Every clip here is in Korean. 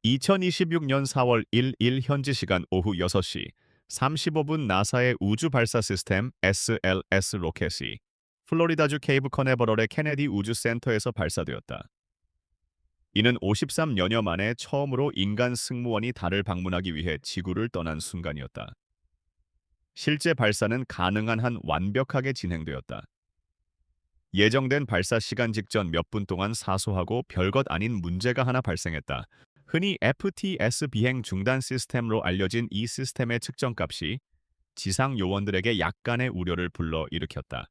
2026년 4월 1일 현지 시간 오후 6시 35분 나사의 우주 발사 시스템 SLS 로켓이 플로리다주 케이프 커네버럴의 케네디 우주센터에서 발사되었다. 이는 53년여 만에 처음으로 인간 승무원이 달을 방문하기 위해 지구를 떠난 순간이었다. 실제 발사는 가능한 한 완벽하게 진행되었다. 예정된 발사 시간 직전 몇 분 동안 사소하고 별것 아닌 문제가 하나 발생했다. 흔히 FTS 비행 중단 시스템으로 알려진 이 시스템의 측정값이 지상 요원들에게 약간의 우려를 불러일으켰다.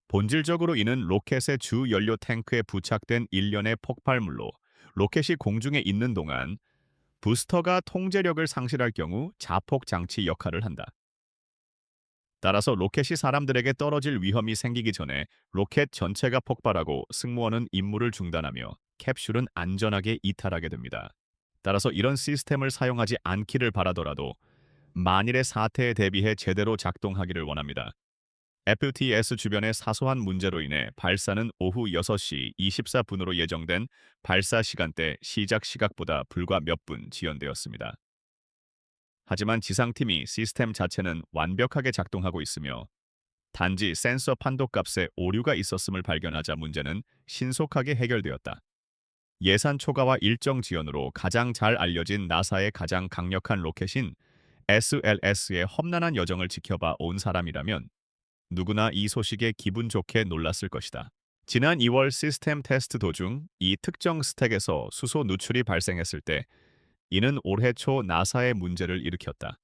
본질적으로 이는 로켓의 주 연료 탱크에 부착된 일련의 폭발물로 로켓이 공중에 있는 동안 부스터가 통제력을 상실할 경우 자폭 장치 역할을 한다. 따라서 로켓이 사람들에게 떨어질 위험이 생기기 전에 로켓 전체가 폭발하고 승무원은 임무를 중단하며 캡슐은 안전하게 이탈하게 됩니다. 따라서 이런 시스템을 사용하지 않기를 바라더라도 만일의 사태에 대비해 제대로 작동하기를 원합니다. FTS 주변의 사소한 문제로 인해 발사는 오후 6시 24분으로 예정된 발사 시간대 시작 시각보다 불과 몇 분 지연되었습니다. 하지만 지상팀이 시스템 자체는 완벽하게 작동하고 있으며 단지 센서 판도값에 오류가 있었음을 발견하자 문제는 신속하게 해결되었다. 예산 초과와 일정 지연으로 가장 잘 알려진 나사의 가장 강력한 로켓인 SLS의 험난한 여정을 지켜봐 온 사람이라면 누구나 이 소식에 기분 좋게 놀랐을 것이다. 지난 2월 시스템 테스트 도중 이 특정 스택에서 수소 누출이 발생했을 때 이는 올해 초 나사의 문제를 일으켰다.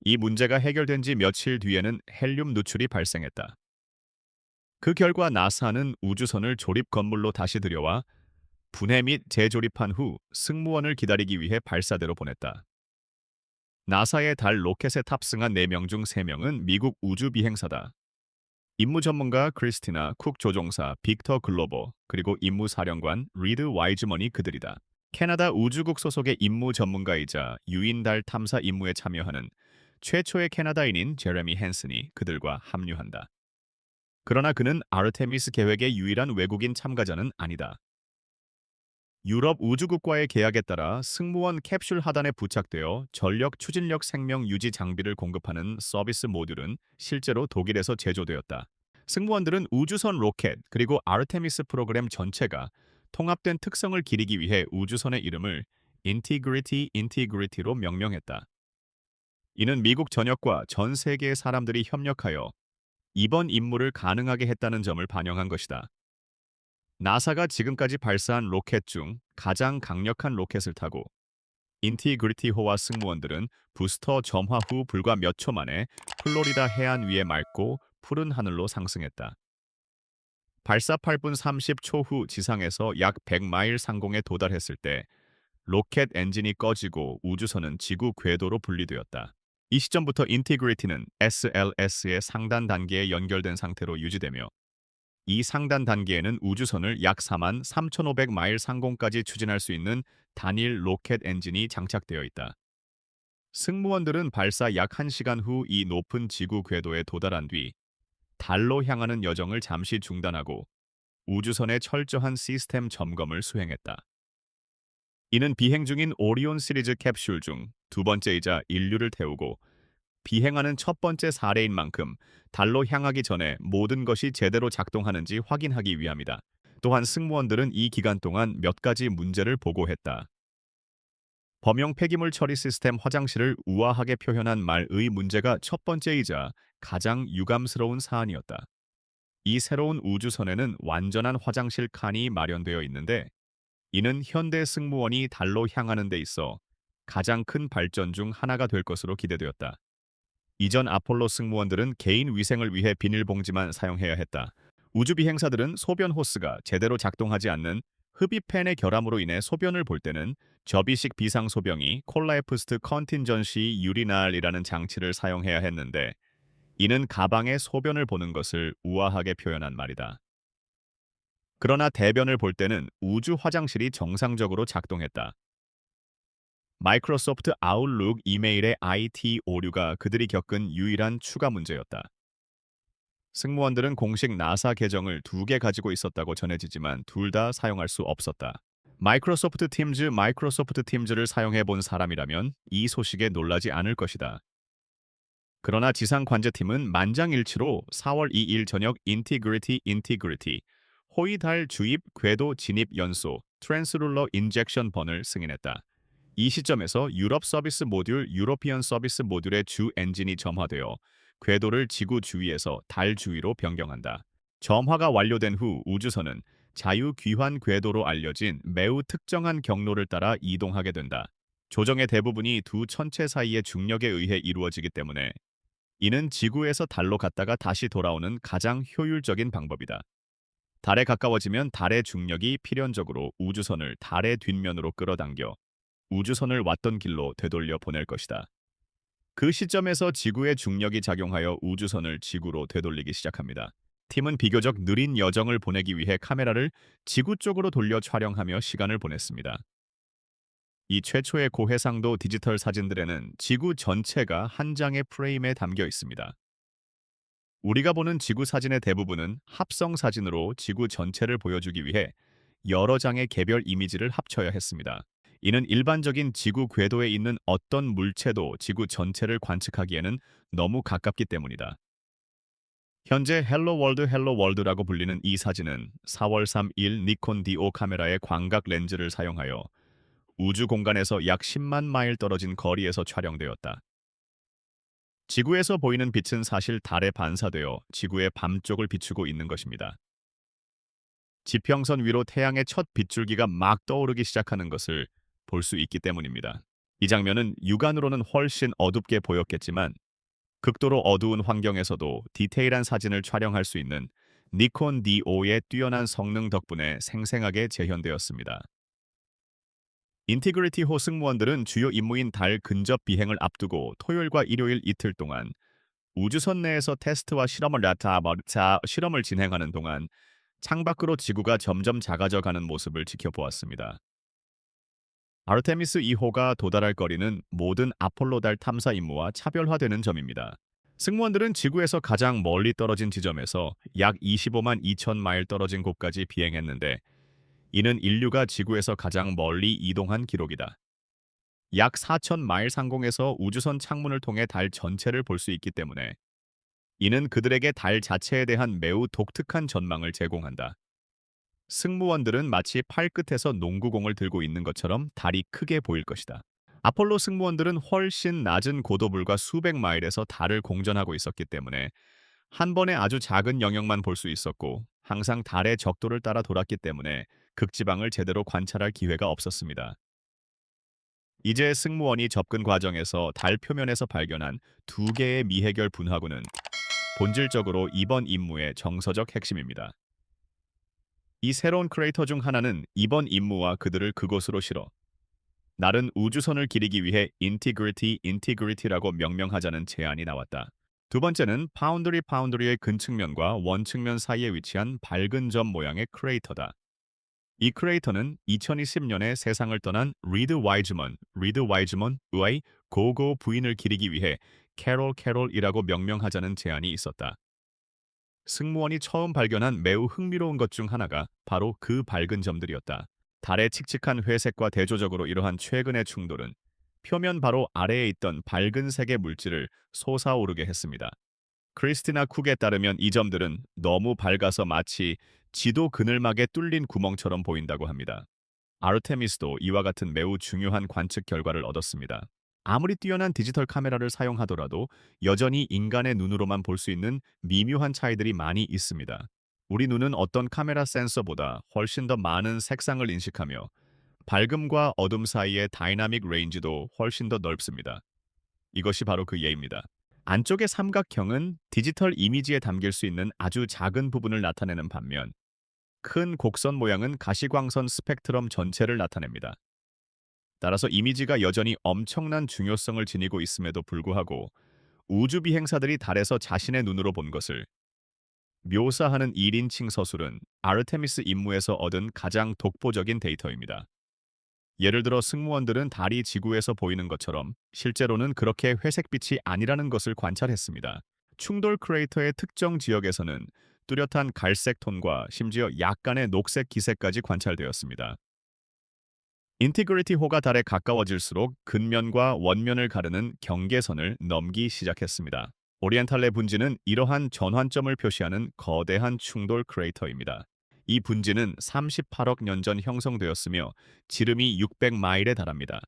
이 문제가 해결된 지 며칠 뒤에는 헬륨 누출이 발생했다. 그 결과 나사는 우주선을 조립 건물로 다시 들여와 분해 및 재조립한 후 승무원을 기다리기 위해 발사대로 보냈다. 나사의 달 로켓에 탑승한 4명 중 3명은 미국 우주비행사다. 임무 전문가 크리스티나 쿡 조종사 빅터 글로버 그리고 임무 사령관 리드 와이즈먼이 그들이다. 캐나다 우주국 소속의 임무 전문가이자 유인 달 탐사 임무에 참여하는 최초의 캐나다인인 제레미 헨슨이 그들과 합류한다. 그러나 그는 아르테미스 계획의 유일한 외국인 참가자는 아니다. 유럽 우주국과의 계약에 따라 승무원 캡슐 하단에 부착되어 전력 추진력 생명 유지 장비를 공급하는 서비스 모듈은 실제로 독일에서 제조되었다. 승무원들은 우주선 로켓 그리고 아르테미스 프로그램 전체가 통합된 특성을 기리기 위해 우주선의 이름을 인티그리티로 명명했다. 이는 미국 전역과 전 세계의 사람들이 협력하여 이번 임무를 가능하게 했다는 점을 반영한 것이다. 나사가 지금까지 발사한 로켓 중 가장 강력한 로켓을 타고 인티그리티호와 승무원들은 부스터 점화 후 불과 몇 초 만에 플로리다 해안 위에 맑고 푸른 하늘로 상승했다. 발사 8분 30초 후 지상에서 약 100마일 상공에 도달했을 때 로켓 엔진이 꺼지고 우주선은 지구 궤도로 분리되었다. 이 시점부터 인티그리티는 SLS의 상단 단계에 연결된 상태로 유지되며 이 상단 단계에는 우주선을 약 4만 3,500마일 상공까지 추진할 수 있는 단일 로켓 엔진이 장착되어 있다. 승무원들은 발사 약 1시간 후 이 높은 지구 궤도에 도달한 뒤 달로 향하는 여정을 잠시 중단하고 우주선의 철저한 시스템 점검을 수행했다. 이는 비행 중인 오리온 시리즈 캡슐 중 두 번째이자 인류를 태우고 비행하는 첫 번째 사례인 만큼 달로 향하기 전에 모든 것이 제대로 작동하는지 확인하기 위함이다. 또한 승무원들은 이 기간 동안 몇 가지 문제를 보고했다. 범용 폐기물 처리 시스템 화장실을 우아하게 표현한 말의 문제가 첫 번째이자 가장 유감스러운 사안이었다. 이 새로운 우주선에는 완전한 화장실 칸이 마련되어 있는데 이는 현대 승무원이 달로 향하는 데 있어 가장 큰 발전 중 하나가 될 것으로 기대되었다. 이전 아폴로 승무원들은 개인 위생을 위해 비닐봉지만 사용해야 했다. 우주비행사들은 소변 호스가 제대로 작동하지 않는 흡입팬의 결함으로 인해 소변을 볼 때는 접이식 비상소병이 콜라에프스트 컨틴전시 유리날이라는 장치를 사용해야 했는데 이는 가방에 소변을 보는 것을 우아하게 표현한 말이다. 그러나 대변을 볼 때는 우주 화장실이 정상적으로 작동했다. 마이크로소프트 아웃룩 이메일의 IT 오류가 그들이 겪은 유일한 추가 문제였다. 승무원들은 공식 나사 계정을 2개 가지고 있었다고 전해지지만 둘 다 사용할 수 없었다. 마이크로소프트 팀즈를 사용해 본 사람이라면 이 소식에 놀라지 않을 것이다. 그러나 지상 관제팀은 만장일치로 4월 2일 저녁 인티그리티 호위 달 주입 궤도 진입 연소 트랜스룰러 인젝션 번을 승인했다. 이 시점에서 유로피언 서비스 모듈의 주 엔진이 점화되어 궤도를 지구 주위에서 달 주위로 변경한다. 점화가 완료된 후 우주선은 자유 귀환 궤도로 알려진 매우 특정한 경로를 따라 이동하게 된다. 조정의 대부분이 두 천체 사이의 중력에 의해 이루어지기 때문에 이는 지구에서 달로 갔다가 다시 돌아오는 가장 효율적인 방법이다. 달에 가까워지면 달의 중력이 필연적으로 우주선을 달의 뒷면으로 끌어당겨 우주선을 왔던 길로 되돌려 보낼 것이다. 그 시점에서 지구의 중력이 작용하여 우주선을 지구로 되돌리기 시작합니다. 팀은 비교적 느린 여정을 보내기 위해 카메라를 지구 쪽으로 돌려 촬영하며 시간을 보냈습니다. 이 최초의 고해상도 디지털 사진들에는 지구 전체가 한 장의 프레임에 담겨 있습니다. 우리가 보는 지구 사진의 대부분은 합성 사진으로 지구 전체를 보여주기 위해 여러 장의 개별 이미지를 합쳐야 했습니다. 이는 일반적인 지구 궤도에 있는 어떤 물체도 지구 전체를 관측하기에는 너무 가깝기 때문이다. 현재 헬로 월드라고 불리는 이 사진은 4월 3일 니콘 D5 카메라의 광각 렌즈를 사용하여 우주 공간에서 약 10만 마일 떨어진 거리에서 촬영되었다. 지구에서 보이는 빛은 사실 달에 반사되어 지구의 밤쪽을 비추고 있는 것입니다. 지평선 위로 태양의 첫 빗줄기가 막 떠오르기 시작하는 것을 볼 수 있기 때문입니다. 이 장면은 육안으로는 훨씬 어둡게 보였겠지만 극도로 어두운 환경에서도 디테일한 사진을 촬영할 수 있는 니콘 D5의 뛰어난 성능 덕분에 생생하게 재현되었습니다. 인티그리티 호 승무원들은 주요 임무인 달 근접 비행을 앞두고 토요일과 일요일 이틀 동안 우주선 내에서 테스트와 실험을 진행하는 동안 창밖으로 지구가 점점 작아져 가는 모습을 지켜보았습니다. 아르테미스 2호가 도달할 거리는 모든 아폴로 달 탐사 임무와 차별화되는 점입니다. 승무원들은 지구에서 가장 멀리 떨어진 지점에서 약 25만 2천 마일 떨어진 곳까지 비행했는데 이는 인류가 지구에서 가장 멀리 이동한 기록이다. 약 4천 마일 상공에서 우주선 창문을 통해 달 전체를 볼 수 있기 때문에 이는 그들에게 달 자체에 대한 매우 독특한 전망을 제공한다. 승무원들은 마치 팔끝에서 농구공을 들고 있는 것처럼 달이 크게 보일 것이다. 아폴로 승무원들은 훨씬 낮은 고도불과 수백 마일에서 달을 공전하고 있었기 때문에 한 번에 아주 작은 영역만 볼 수 있었고 항상 달의 적도를 따라 돌았기 때문에 극지방을 제대로 관찰할 기회가 없었습니다. 이제 승무원이 접근 과정에서 달 표면에서 발견한 두 개의 미해결 분화구는 본질적으로 이번 임무의 정서적 핵심입니다. 이 새로운 크레이터 중 하나는 이번 임무와 그들을 그곳으로 실어 날은 우주선을 기리기 위해 인티그리티라고 명명하자는 제안이 나왔다. 두 번째는 파운드리의 근측면과 원측면 사이에 위치한 밝은 점 모양의 크레이터다. 이 크레이터는 2020년에 세상을 떠난 리드 와이즈먼의 고고 부인을 기리기 위해 캐롤이라고 명명하자는 제안이 있었다. 승무원이 처음 발견한 매우 흥미로운 것 중 하나가 바로 그 밝은 점들이었다. 달의 칙칙한 회색과 대조적으로 이러한 최근의 충돌은 표면 바로 아래에 있던 밝은 색의 물질을 솟아오르게 했습니다. 크리스티나 쿡에 따르면 이 점들은 너무 밝아서 마치 지도 그늘막에 뚫린 구멍처럼 보인다고 합니다. 아르테미스도 이와 같은 매우 중요한 관측 결과를 얻었습니다. 아무리 뛰어난 디지털 카메라를 사용하더라도 여전히 인간의 눈으로만 볼 수 있는 미묘한 차이들이 많이 있습니다. 우리 눈은 어떤 카메라 센서보다 훨씬 더 많은 색상을 인식하며 밝음과 어둠 사이의 다이나믹 레인지도 훨씬 더 넓습니다. 이것이 바로 그 예입니다. 안쪽의 삼각형은 디지털 이미지에 담길 수 있는 아주 작은 부분을 나타내는 반면 큰 곡선 모양은 가시광선 스펙트럼 전체를 나타냅니다. 따라서 이미지가 여전히 엄청난 중요성을 지니고 있음에도 불구하고 우주 비행사들이 달에서 자신의 눈으로 본 것을 묘사하는 1인칭 서술은 아르테미스 임무에서 얻은 가장 독보적인 데이터입니다. 예를 들어 승무원들은 달이 지구에서 보이는 것처럼 실제로는 그렇게 회색빛이 아니라는 것을 관찰했습니다. 충돌 크레이터의 특정 지역에서는 뚜렷한 갈색 톤과 심지어 약간의 녹색 기색까지 관찰되었습니다. 인티그리티 호가 달에 가까워질수록 근면과 원면을 가르는 경계선을 넘기 시작했습니다. 오리엔탈레 분지는 이러한 전환점을 표시하는 거대한 충돌 크레이터입니다. 이 분지는 38억 년 전 형성되었으며 지름이 600마일에 달합니다.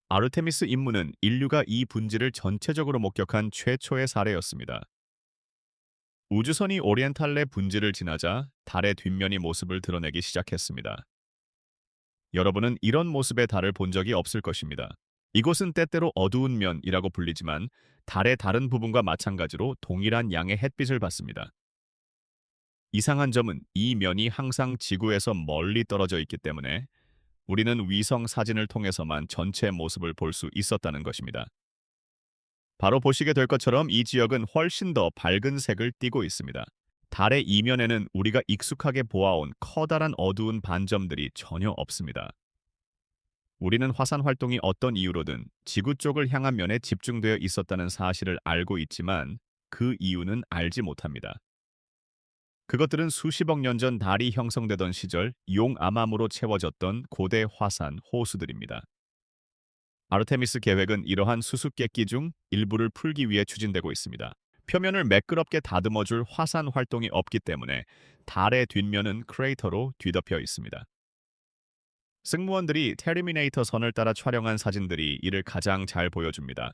아르테미스 임무는 인류가 이 분지를 전체적으로 목격한 최초의 사례였습니다. 우주선이 오리엔탈레 분지를 지나자 달의 뒷면이 모습을 드러내기 시작했습니다. 여러분은 이런 모습의 달을 본 적이 없을 것입니다. 이곳은 때때로 어두운 면이라고 불리지만 달의 다른 부분과 마찬가지로 동일한 양의 햇빛을 받습니다. 이상한 점은 이 면이 항상 지구에서 멀리 떨어져 있기 때문에 우리는 위성 사진을 통해서만 전체 모습을 볼 수 있었다는 것입니다. 바로 보시게 될 것처럼 이 지역은 훨씬 더 밝은 색을 띠고 있습니다. 달의 이면에는 우리가 익숙하게 보아온 커다란 어두운 반점들이 전혀 없습니다. 우리는 화산 활동이 어떤 이유로든 지구 쪽을 향한 면에 집중되어 있었다는 사실을 알고 있지만 그 이유는 알지 못합니다. 그것들은 수십억 년 전 달이 형성되던 시절 용암암으로 채워졌던 고대 화산 호수들입니다. 아르테미스 계획은 이러한 수수께끼 중 일부를 풀기 위해 추진되고 있습니다. 표면을 매끄럽게 다듬어줄 화산 활동이 없기 때문에 달의 뒷면은 크레이터로 뒤덮여 있습니다. 승무원들이 테르미네이터 선을 따라 촬영한 사진들이 이를 가장 잘 보여줍니다.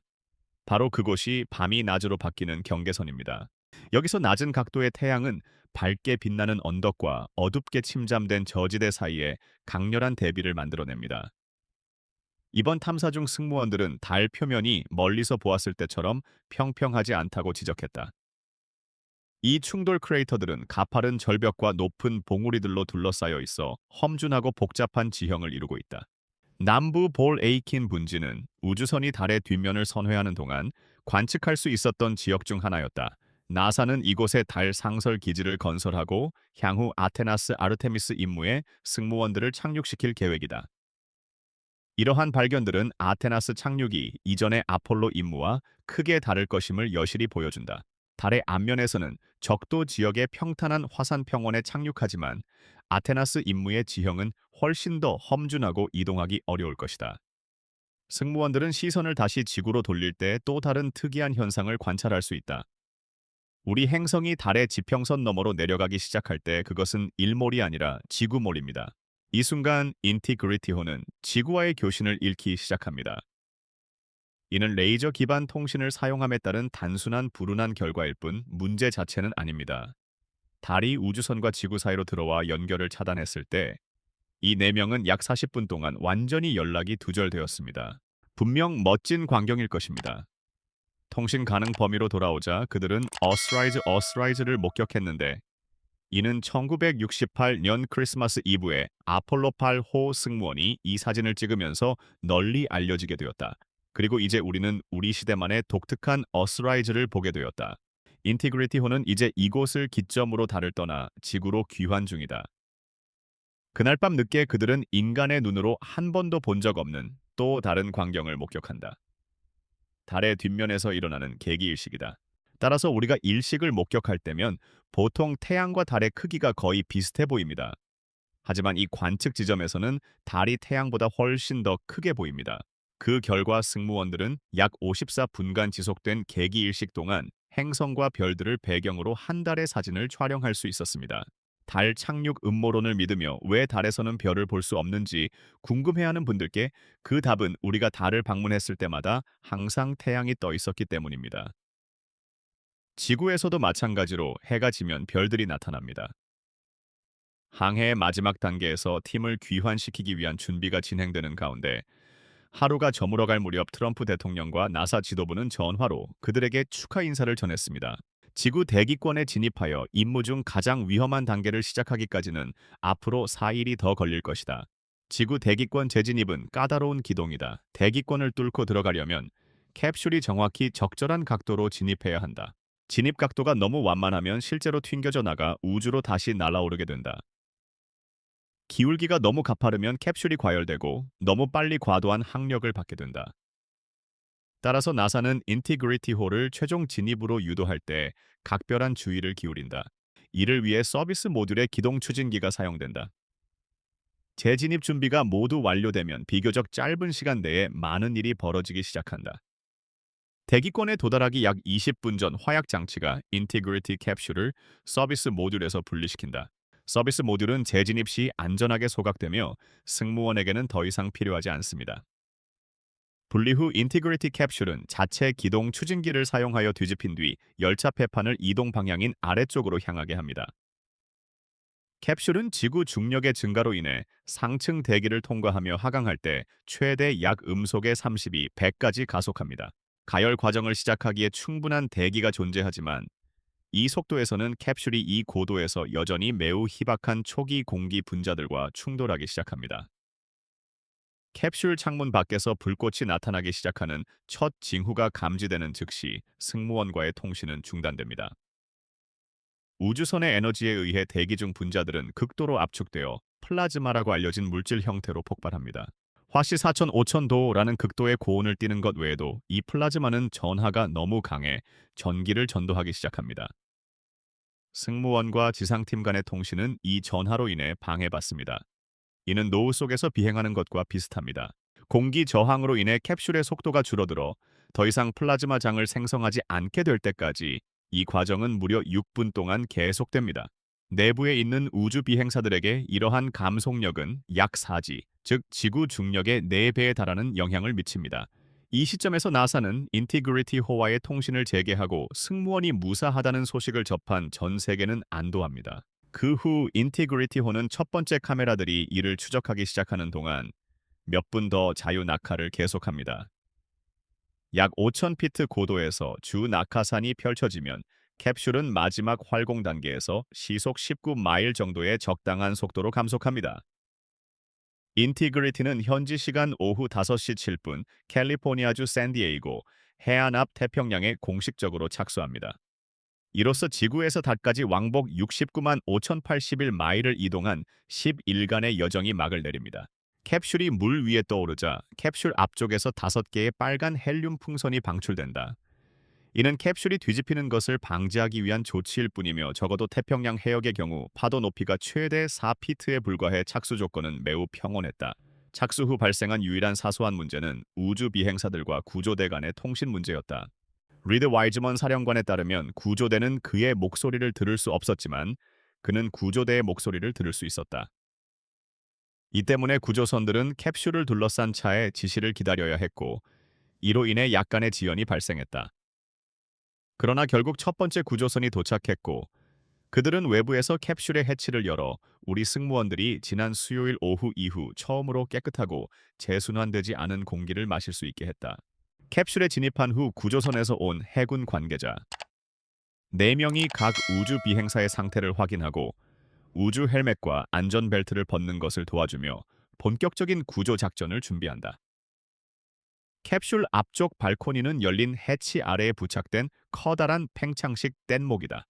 바로 그곳이 밤이 낮으로 바뀌는 경계선입니다. 여기서 낮은 각도의 태양은 밝게 빛나는 언덕과 어둡게 침잠된 저지대 사이에 강렬한 대비를 만들어냅니다. 이번 탐사 중 승무원들은 달 표면이 멀리서 보았을 때처럼 평평하지 않다고 지적했다. 이 충돌 크레이터들은 가파른 절벽과 높은 봉우리들로 둘러싸여 있어 험준하고 복잡한 지형을 이루고 있다. 남부 볼 에이킨 분지는 우주선이 달의 뒷면을 선회하는 동안 관측할 수 있었던 지역 중 하나였다. 나사는 이곳에 달 상설 기지를 건설하고 향후 아테나스 아르테미스 임무에 승무원들을 착륙시킬 계획이다. 이러한 발견들은 아테나스 착륙이 이전의 아폴로 임무와 크게 다를 것임을 여실히 보여준다. 달의 앞면에서는 적도 지역의 평탄한 화산 평원에 착륙하지만 아테나스 임무의 지형은 훨씬 더 험준하고 이동하기 어려울 것이다. 승무원들은 시선을 다시 지구로 돌릴 때 또 다른 특이한 현상을 관찰할 수 있다. 우리 행성이 달의 지평선 너머로 내려가기 시작할 때 그것은 일몰이 아니라 지구몰입니다. 이 순간 인티그리티호는 지구와의 교신을 잃기 시작합니다. 이는 레이저 기반 통신을 사용함에 따른 단순한 불운한 결과일 뿐 문제 자체는 아닙니다. 달이 우주선과 지구 사이로 들어와 연결을 차단했을 때 이 4명은 약 40분 동안 완전히 연락이 두절되었습니다. 분명 멋진 광경일 것입니다. 통신 가능 범위로 돌아오자 그들은 어스라이즈를 목격했는데 이는 1968년 크리스마스 이브에 아폴로 8호 승무원이 이 사진을 찍으면서 널리 알려지게 되었다. 그리고 이제 우리는 우리 시대만의 독특한 어스라이즈를 보게 되었다. 인티그리티호는 이제 이곳을 기점으로 달을 떠나 지구로 귀환 중이다. 그날 밤 늦게 그들은 인간의 눈으로 한 번도 본 적 없는 또 다른 광경을 목격한다. 달의 뒷면에서 일어나는 개기일식이다. 따라서 우리가 일식을 목격할 때면 보통 태양과 달의 크기가 거의 비슷해 보입니다. 하지만 이 관측 지점에서는 달이 태양보다 훨씬 더 크게 보입니다. 그 결과 승무원들은 약 54분간 지속된 개기일식 동안 행성과 별들을 배경으로 한 달의 사진을 촬영할 수 있었습니다. 달 착륙 음모론을 믿으며 왜 달에서는 별을 볼 수 없는지 궁금해하는 분들께 그 답은 우리가 달을 방문했을 때마다 항상 태양이 떠 있었기 때문입니다. 지구에서도 마찬가지로 해가 지면 별들이 나타납니다. 항해의 마지막 단계에서 팀을 귀환시키기 위한 준비가 진행되는 가운데 하루가 저물어갈 무렵 트럼프 대통령과 나사 지도부는 전화로 그들에게 축하 인사를 전했습니다. 지구 대기권에 진입하여 임무 중 가장 위험한 단계를 시작하기까지는 앞으로 4일이 더 걸릴 것이다. 지구 대기권 재진입은 까다로운 기동이다. 대기권을 뚫고 들어가려면 캡슐이 정확히 적절한 각도로 진입해야 한다. 진입 각도가 너무 완만하면 실제로 튕겨져 나가 우주로 다시 날아오르게 된다. 기울기가 너무 가파르면 캡슐이 과열되고 너무 빨리 과도한 항력을 받게 된다. 따라서 나사는 인티그리티호를 최종 진입으로 유도할 때 각별한 주의를 기울인다. 이를 위해 서비스 모듈의 기동 추진기가 사용된다. 재진입 준비가 모두 완료되면 비교적 짧은 시간 내에 많은 일이 벌어지기 시작한다. 대기권에 도달하기 약 20분 전 화약 장치가 인티그리티 캡슐을 서비스 모듈에서 분리시킨다. 서비스 모듈은 재진입 시 안전하게 소각되며 승무원에게는 더 이상 필요하지 않습니다. 분리 후 인티그리티 캡슐은 자체 기동 추진기를 사용하여 뒤집힌 뒤 열차 폐판을 이동 방향인 아래쪽으로 향하게 합니다. 캡슐은 지구 중력의 증가로 인해 상층 대기를 통과하며 하강할 때 최대 약 음속의 32, 100까지 가속합니다. 가열 과정을 시작하기에 충분한 대기가 존재하지만 이 속도에서는 캡슐이 이 고도에서 여전히 매우 희박한 초기 공기 분자들과 충돌하기 시작합니다. 캡슐 창문 밖에서 불꽃이 나타나기 시작하는 첫 징후가 감지되는 즉시 승무원과의 통신은 중단됩니다. 우주선의 에너지에 의해 대기 중 분자들은 극도로 압축되어 플라즈마라고 알려진 물질 형태로 폭발합니다. 화씨 4천 5천도라는 극도의 고온을 띠는 것 외에도 이 플라즈마는 전하가 너무 강해 전기를 전도하기 시작합니다. 승무원과 지상팀 간의 통신은 이 전하로 인해 방해받습니다. 이는 노을 속에서 비행하는 것과 비슷합니다. 공기 저항으로 인해 캡슐의 속도가 줄어들어 더 이상 플라즈마 장을 생성하지 않게 될 때까지 이 과정은 무려 6분 동안 계속됩니다. 내부에 있는 우주 비행사들에게 이러한 감속력은 약 4지, 즉 지구 중력의 4배에 달하는 영향을 미칩니다. 이 시점에서 나사는 인티그리티 호와의 통신을 재개하고 승무원이 무사하다는 소식을 접한 전 세계는 안도합니다. 그 후 인티그리티호는 첫 번째 카메라들이 이를 추적하기 시작하는 동안 몇 분 더 자유 낙하를 계속합니다. 약 5,000피트 고도에서 주 낙하산이 펼쳐지면 캡슐은 마지막 활공 단계에서 시속 19마일 정도의 적당한 속도로 감속합니다. 인티그리티는 현지 시간 오후 5시 7분 캘리포니아주 샌디에이고 해안 앞 태평양에 공식적으로 착수합니다. 이로써 지구에서 달까지 왕복 69만 5,081마일을 이동한 10일간의 여정이 막을 내립니다. 캡슐이 물 위에 떠오르자 캡슐 앞쪽에서 5개의 빨간 헬륨 풍선이 방출된다. 이는 캡슐이 뒤집히는 것을 방지하기 위한 조치일 뿐이며 적어도 태평양 해역의 경우 파도 높이가 최대 4피트에 불과해 착수 조건은 매우 평온했다. 착수 후 발생한 유일한 사소한 문제는 우주 비행사들과 구조대 간의 통신 문제였다. 리드 와이즈먼 사령관에 따르면 구조대는 그의 목소리를 들을 수 없었지만 그는 구조대의 목소리를 들을 수 있었다. 이 때문에 구조선들은 캡슐을 둘러싼 차의 지시를 기다려야 했고 이로 인해 약간의 지연이 발생했다. 그러나 결국 첫 번째 구조선이 도착했고 그들은 외부에서 캡슐의 해치를 열어 우리 승무원들이 지난 수요일 오후 이후 처음으로 깨끗하고 재순환되지 않은 공기를 마실 수 있게 했다. 캡슐에 진입한 후 구조선에서 온 해군 관계자 4명이 각 우주 비행사의 상태를 확인하고 우주 헬멧과 안전벨트를 벗는 것을 도와주며 본격적인 구조 작전을 준비한다. 캡슐 앞쪽 발코니는 열린 해치 아래에 부착된 커다란 팽창식 뗏목이다.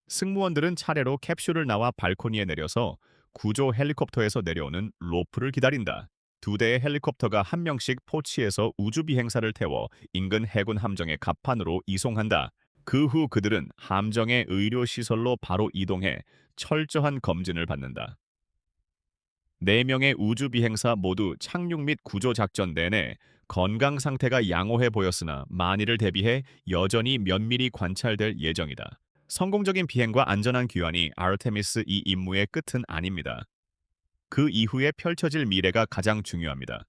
승무원들은 차례로 캡슐을 나와 발코니에 내려서 구조 헬리콥터에서 내려오는 로프를 기다린다. 2대의 헬리콥터가 한 명씩 포치에서 우주 비행사를 태워 인근 해군 함정의 갑판으로 이송한다. 그 후 그들은 함정의 의료 시설로 바로 이동해 철저한 검진을 받는다. 4명의 우주 비행사 모두 착륙 및 구조 작전 내내 건강 상태가 양호해 보였으나 만일을 대비해 여전히 면밀히 관찰될 예정이다. 성공적인 비행과 안전한 귀환이 아르테미스 이 임무의 끝은 아닙니다. 그 이후에 펼쳐질 미래가 가장 중요합니다.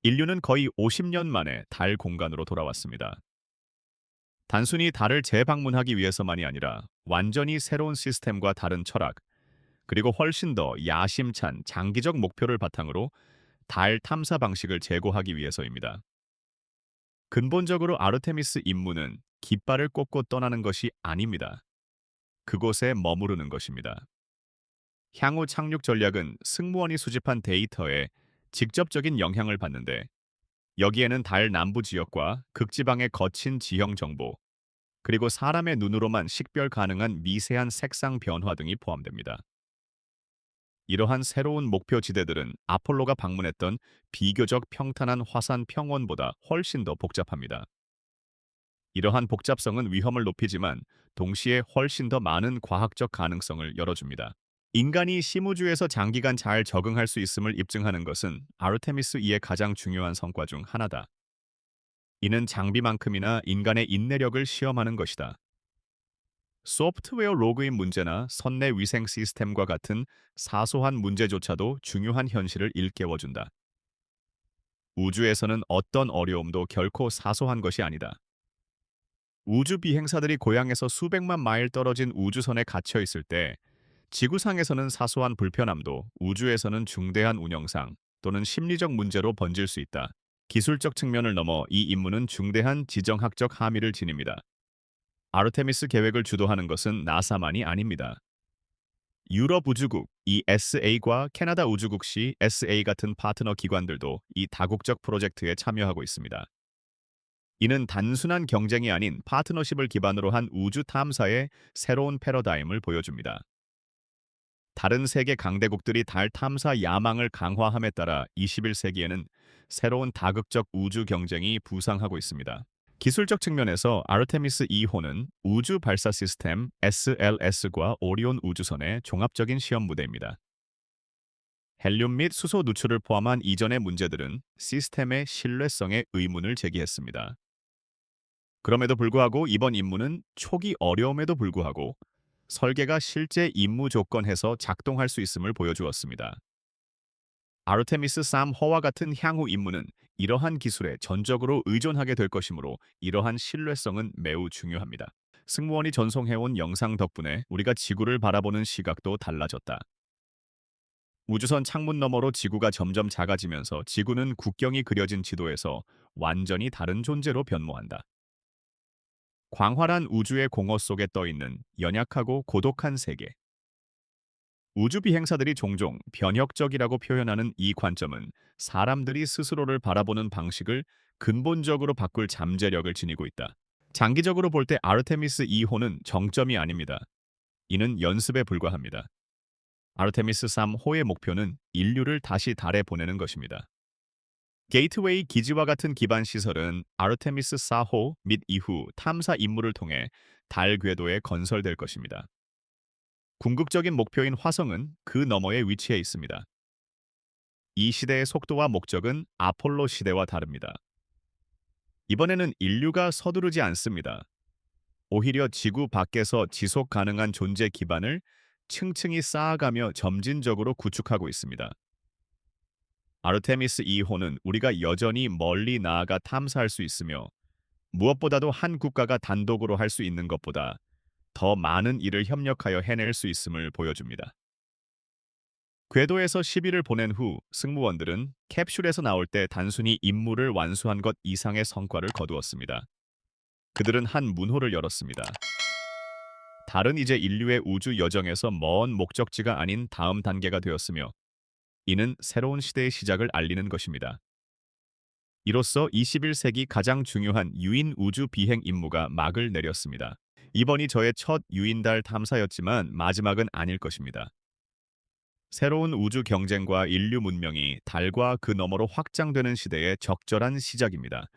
인류는 거의 50년 만에 달 공간으로 돌아왔습니다. 단순히 달을 재방문하기 위해서만이 아니라 완전히 새로운 시스템과 다른 철학, 그리고 훨씬 더 야심찬 장기적 목표를 바탕으로 달 탐사 방식을 제고하기 위해서입니다. 근본적으로 아르테미스 임무는 깃발을 꽂고 떠나는 것이 아닙니다. 그곳에 머무르는 것입니다. 향후 착륙 전략은 승무원이 수집한 데이터에 직접적인 영향을 받는데 여기에는 달 남부 지역과 극지방의 거친 지형 정보, 그리고 사람의 눈으로만 식별 가능한 미세한 색상 변화 등이 포함됩니다. 이러한 새로운 목표 지대들은 아폴로가 방문했던 비교적 평탄한 화산 평원보다 훨씬 더 복잡합니다. 이러한 복잡성은 위험을 높이지만 동시에 훨씬 더 많은 과학적 가능성을 열어줍니다. 인간이 심우주에서 장기간 잘 적응할 수 있음을 입증하는 것은 아르테미스 2의 가장 중요한 성과 중 하나다. 이는 장비만큼이나 인간의 인내력을 시험하는 것이다. 소프트웨어 로그인 문제나 선내 위생 시스템과 같은 사소한 문제조차도 중요한 현실을 일깨워준다. 우주에서는 어떤 어려움도 결코 사소한 것이 아니다. 우주 비행사들이 고향에서 수백만 마일 떨어진 우주선에 갇혀 있을 때 지구상에서는 사소한 불편함도 우주에서는 중대한 운영상 또는 심리적 문제로 번질 수 있다. 기술적 측면을 넘어 이 임무는 중대한 지정학적 함의를 지닙니다. 아르테미스 계획을 주도하는 것은 나사만이 아닙니다. 유럽 우주국 ESA과 캐나다 우주국시 SA 같은 파트너 기관들도 이 다국적 프로젝트에 참여하고 있습니다. 이는 단순한 경쟁이 아닌 파트너십을 기반으로 한 우주 탐사의 새로운 패러다임을 보여줍니다. 다른 세계 강대국들이 달 탐사 야망을 강화함에 따라 21세기에는 새로운 다극적 우주 경쟁이 부상하고 있습니다. 기술적 측면에서 아르테미스 2호는 우주 발사 시스템 SLS과 오리온 우주선의 종합적인 시험 무대입니다. 헬륨 및 수소 누출을 포함한 이전의 문제들은 시스템의 신뢰성에 의문을 제기했습니다. 그럼에도 불구하고 이번 임무는 초기 어려움에도 불구하고 설계가 실제 임무 조건에서 작동할 수 있음을 보여주었습니다. 아르테미스 3호와 같은 향후 임무는 이러한 기술에 전적으로 의존하게 될 것이므로 이러한 신뢰성은 매우 중요합니다. 승무원이 전송해온 영상 덕분에 우리가 지구를 바라보는 시각도 달라졌다. 우주선 창문 너머로 지구가 점점 작아지면서 지구는 국경이 그려진 지도에서 완전히 다른 존재로 변모한다. 광활한 우주의 공허 속에 떠있는 연약하고 고독한 세계. 우주 비행사들이 종종 변혁적이라고 표현하는 이 관점은 사람들이 스스로를 바라보는 방식을 근본적으로 바꿀 잠재력을 지니고 있다. 장기적으로 볼 때 아르테미스 2호는 정점이 아닙니다. 이는 연습에 불과합니다. 아르테미스 3호의 목표는 인류를 다시 달에 보내는 것입니다. 게이트웨이 기지와 같은 기반 시설은 아르테미스 4호 및 이후 탐사 임무를 통해 달 궤도에 건설될 것입니다. 궁극적인 목표인 화성은 그 너머에 위치해 있습니다. 이 시대의 속도와 목적은 아폴로 시대와 다릅니다. 이번에는 인류가 서두르지 않습니다. 오히려 지구 밖에서 지속 가능한 존재 기반을 층층이 쌓아가며 점진적으로 구축하고 있습니다. 아르테미스 2호는 우리가 여전히 멀리 나아가 탐사할 수 있으며 무엇보다도 한 국가가 단독으로 할 수 있는 것보다 더 많은 일을 협력하여 해낼 수 있음을 보여줍니다. 궤도에서 10일을 보낸 후 승무원들은 캡슐에서 나올 때 단순히 임무를 완수한 것 이상의 성과를 거두었습니다. 그들은 한 문호를 열었습니다. 달은 이제 인류의 우주 여정에서 먼 목적지가 아닌 다음 단계가 되었으며 이는 새로운 시대의 시작을 알리는 것입니다. 이로써 21세기 가장 중요한 유인 우주 비행 임무가 막을 내렸습니다. 이번이 저의 첫 유인달 탐사였지만 마지막은 아닐 것입니다. 새로운 우주 경쟁과 인류 문명이 달과 그 너머로 확장되는 시대의 적절한 시작입니다.